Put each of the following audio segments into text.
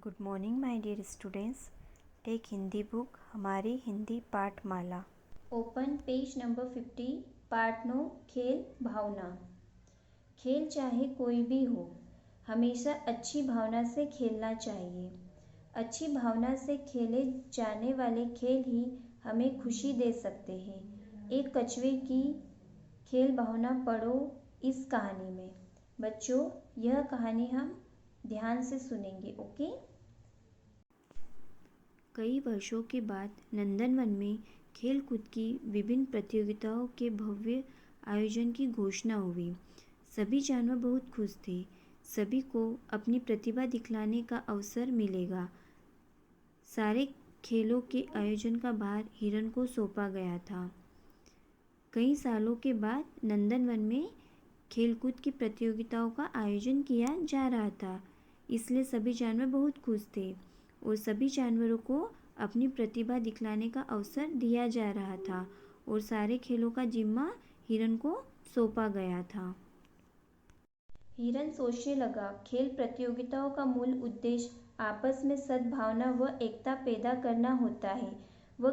Good morning my dear students. एक Hindi book हमारी हिंदी पाठमाला। ओपन पेज नंबर 50 पार्ट 9 खेल भावना। खेल चाहे कोई भी हो, हमेशा अच्छी भावना से खेलना चाहिए। अच्छी भावना से खेले जाने वाले खेल ही हमें खुशी दे सकते हैं। एक कछुए की खेल भावना पढ़ो इस कहानी में। बच्चों, यह कहानी हम ध्यान से सुनेंगे, ओके? कई वर्षों के बाद नंदनवन में खेल-कूद की विभिन्न प्रतियोगिताओं के भव्य आयोजन की घोषणा हुई। सभी जानवर बहुत खुश थे। सभी को अपनी प्रतिभा दिखलाने का अवसर मिलेगा। सारे खेलों के आयोजन का भार हिरन को सौंपा गया था। कई सालों के बाद नंदनवन में खेलकूद की प्रतियोगिताओं का आयोजन किया जा रहा था, इसलिए सभी जानवर बहुत खुश थे और सभी जानवरों को अपनी प्रतिभा दिखलाने का अवसर दिया जा रहा था और सारे खेलों का जिम्मा हिरन को सौंपा गया था। हिरन सोचने लगा, खेल प्रतियोगिताओं का मूल उद्देश्य आपस में सद्भावना व एकता पैदा करना होता है। वह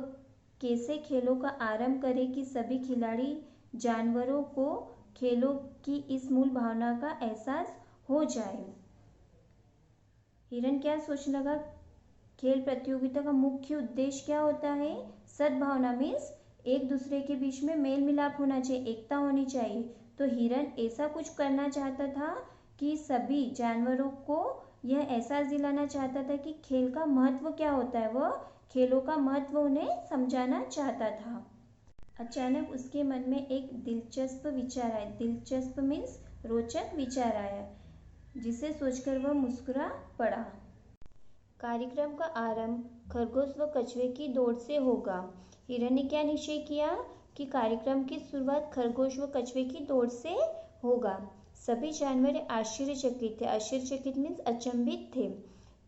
कैसे खेलों का आरंभ करे कि सभी खिलाड़ी जानवरों को खेलों की इस मूल भावना का एहसास हो जाए। हिरन क्या सोचने लगा, खेल प्रतियोगिता का मुख्य उद्देश्य क्या होता है? सद्भावना मीन्स एक दूसरे के बीच में मेल मिलाप होना चाहिए, एकता होनी चाहिए। तो हिरन ऐसा कुछ करना चाहता था कि सभी जानवरों को यह एहसास दिलाना चाहता था कि खेल का महत्व क्या होता है। वह खेलों का महत्व उन्हें समझाना चाहता था। अचानक उसके मन में एक दिलचस्प विचार आया। दिलचस्प मीन्स रोचक विचार आया, जिसे सोचकर वह मुस्कुरा पड़ा। कार्यक्रम का आरंभ खरगोश व कछुए की दौड़ से होगा। हिरन ने क्या निश्चय किया कि कार्यक्रम की शुरुआत खरगोश व कछुए की दौड़ से होगा। सभी जानवर आश्चर्यचकित थे। आश्चर्यचकित मीन्स अचंभित थे।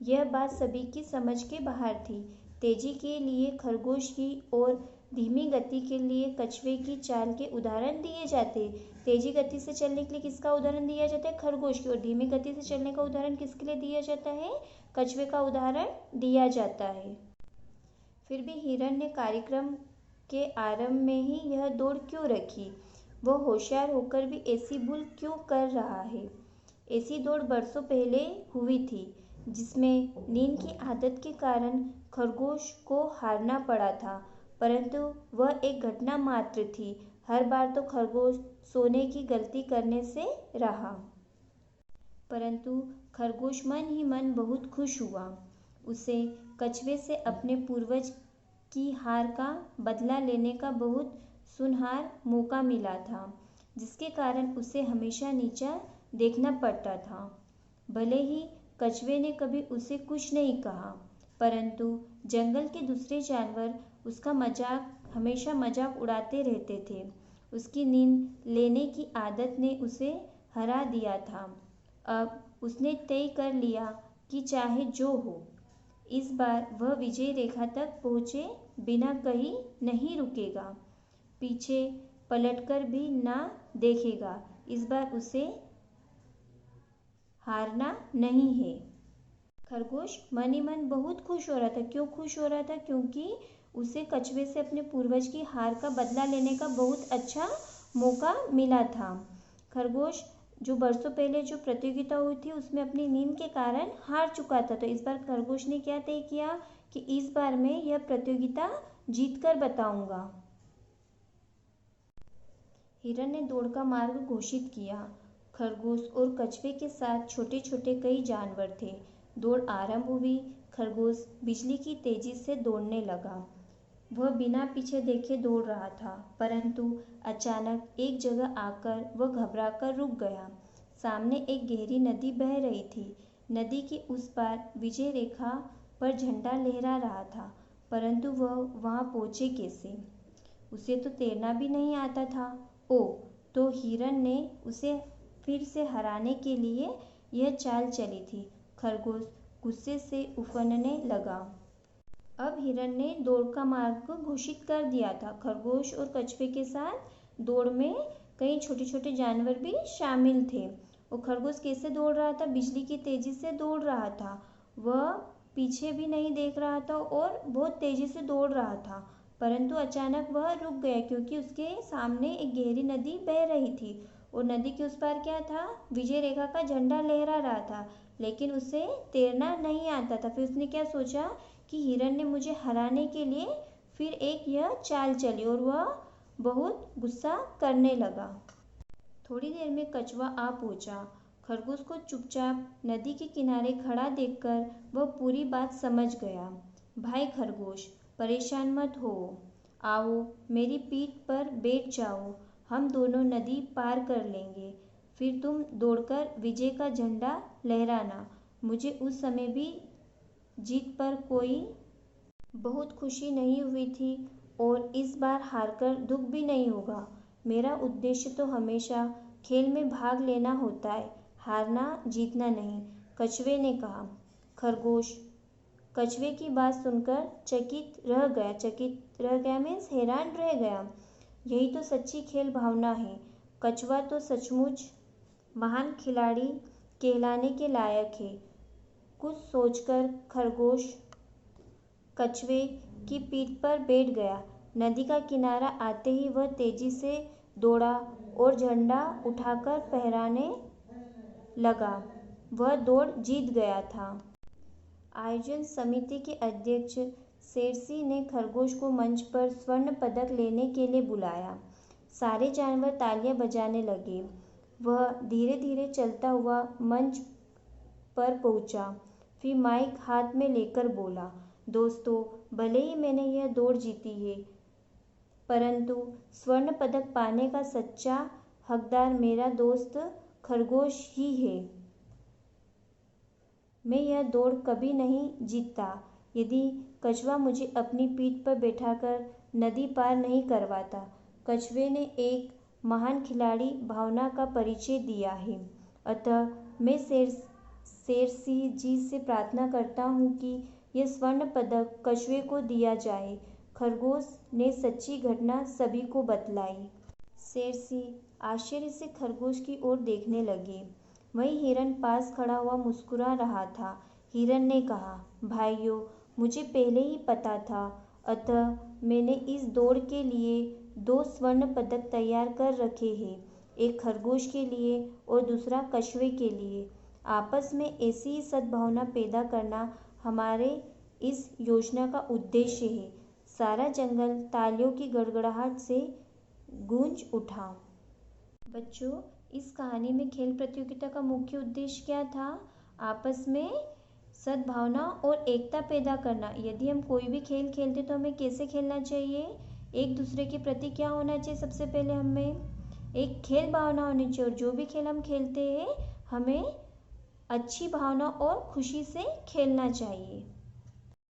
यह बात सभी की समझ के बाहर थी। तेजी के लिए खरगोश की और धीमी गति के लिए कछुए की चाल के उदाहरण दिए जाते। तेजी गति से चलने के लिए किसका उदाहरण दिया जाता है? खरगोश की। और धीमी गति से चलने का उदाहरण किसके लिए दिया जाता है? कछुए का उदाहरण दिया जाता है। फिर भी हिरन ने कार्यक्रम के आरंभ में ही यह दौड़ क्यों रखी? वह होशियार होकर भी ऐसी भूल क्यों कर रहा है? ऐसी दौड़ बरसों पहले हुई थी, जिसमें नींद की आदत के कारण खरगोश को हारना पड़ा था, परंतु वह एक घटना मात्र थी। हर बार तो खरगोश सोने की गलती करने से रहा, परंतु खरगोश मन ही मन बहुत खुश हुआ। उसे कछुए से अपने पूर्वज की हार का बदला लेने का बहुत सुनहरा मौका मिला था, जिसके कारण उसे हमेशा नीचा देखना पड़ता था। भले ही कछुए ने कभी उसे कुछ नहीं कहा, परंतु जंगल के दूसरे जानवर उसका हमेशा मजाक उड़ाते रहते थे। उसकी नींद लेने की आदत ने उसे हरा दिया था। अब उसने तय कर लिया कि चाहे जो हो, इस बार वह विजय रेखा तक पहुँचे बिना कहीं नहीं रुकेगा, पीछे पलटकर भी ना देखेगा। इस बार उसे हारना नहीं है। खरगोश मन ही मन बहुत खुश हो रहा था। क्यों खुश हो रहा था? क्योंकि उसे कछुए से अपने पूर्वज की हार का बदला लेने का बहुत अच्छा मौका मिला था। खरगोश जो बरसों पहले जो प्रतियोगिता हुई थी, उसमें अपनी नींद के कारण हार चुका था। तो इस बार खरगोश ने क्या तय किया कि इस बार मैं यह प्रतियोगिता जीतकर बताऊंगा। हिरन ने दौड़ का मार्ग घोषित किया। खरगोश और कछुए के साथ छोटे छोटे कई जानवर थे। दौड़ आरंभ हुई। खरगोश बिजली की तेजी से दौड़ने लगा। वह बिना पीछे देखे दौड़ रहा था, परंतु अचानक एक जगह आकर वह घबराकर रुक गया। सामने एक गहरी नदी बह रही थी। नदी के उस पार विजय रेखा पर झंडा लहरा रहा था, परंतु वह वहां पहुंचे कैसे? उसे तो तैरना भी नहीं आता था। तो हिरन ने उसे फिर से हराने के लिए यह चाल चली थी। खरगोश गुस्से से उफनने लगा। अब हिरन ने दौड़ का मार्ग घोषित कर दिया था। खरगोश और कछुए के साथ दौड़ में कई छोटे छोटे जानवर भी शामिल थे। और खरगोश कैसे दौड़ रहा था? बिजली की तेजी से दौड़ रहा था। वह पीछे भी नहीं देख रहा था और बहुत तेजी से दौड़ रहा था, परंतु अचानक वह रुक गया क्योंकि उसके सामने एक गहरी नदी बह रही थी और नदी के उस पार क्या था, विजय रेखा का झंडा लहरा रहा था, लेकिन उसे तैरना नहीं आता था। फिर उसने क्या सोचा कि हिरन ने मुझे हराने के लिए फिर एक यह चाल चली और वह बहुत गुस्सा करने लगा। थोड़ी देर में कछुआ आ पहुंचा। खरगोश को चुपचाप नदी के किनारे खड़ा देखकर वह पूरी बात समझ गया। भाई खरगोश, परेशान मत हो, आओ मेरी पीठ पर बैठ जाओ, हम दोनों नदी पार कर लेंगे। फिर तुम दौड़कर विजय का झंडा लहराना। मुझे उस समय भी जीत पर कोई बहुत खुशी नहीं हुई थी और इस बार हारकर दुख भी नहीं होगा। मेरा उद्देश्य तो हमेशा खेल में भाग लेना होता है, हारना जीतना नहीं, कछुए ने कहा। खरगोश कछुए की बात सुनकर चकित रह गया मीन्स हैरान रह गया। यही तो सच्ची खेल भावना है। कछुआ तो सचमुच महान खिलाड़ी कहलाने के लायक है। कुछ सोचकर खरगोश कछुए की पीठ पर बैठ गया। नदी का किनारा आते ही वह तेजी से दौड़ा और झंडा उठाकर फहराने लगा। वह दौड़ जीत गया था। आयोजन समिति के अध्यक्ष शेरसी ने खरगोश को मंच पर स्वर्ण पदक लेने के लिए बुलाया। सारे जानवर तालियां बजाने लगे। वह धीरे धीरे चलता हुआ मंच पर पहुंचा, फिर माइक हाथ में लेकर बोला, दोस्तों, भले ही मैंने यह दौड़ जीती है, परंतु स्वर्ण पदक पाने का सच्चा हकदार मेरा दोस्त खरगोश ही है। मैं यह दौड़ कभी नहीं जीतता यदि कछुआ मुझे अपनी पीठ पर बैठाकर नदी पार नहीं करवाता। कछुए ने एक महान खिलाड़ी भावना का परिचय दिया है। अतः मैं शेरसी जी से प्रार्थना करता हूँ कि यह स्वर्ण पदक कछुए को दिया जाए। खरगोश ने सच्ची घटना सभी को बतलाई। शेरसी आश्चर्य से खरगोश की ओर देखने लगे। वहीं हिरन पास खड़ा हुआ मुस्कुरा रहा था। हिरन ने कहा, भाइयों, मुझे पहले ही पता था, अतः मैंने इस दौड़ के लिए 2 स्वर्ण पदक तैयार कर रखे हैं, एक खरगोश के लिए और दूसरा कछुए के लिए। आपस में ऐसी ही सद्भावना पैदा करना हमारे इस योजना का उद्देश्य है। सारा जंगल तालियों की गड़गड़ाहट से गूंज उठा। बच्चों, इस कहानी में खेल प्रतियोगिता का मुख्य उद्देश्य क्या था? आपस में सद्भावना और एकता पैदा करना। यदि हम कोई भी खेल खेलते तो हमें कैसे खेलना चाहिए? एक दूसरे के प्रति क्या होना चाहिए? सबसे पहले हमें एक खेल भावना होनी चाहिए और जो भी खेल हम खेलते हैं हमें अच्छी भावना और खुशी से खेलना चाहिए।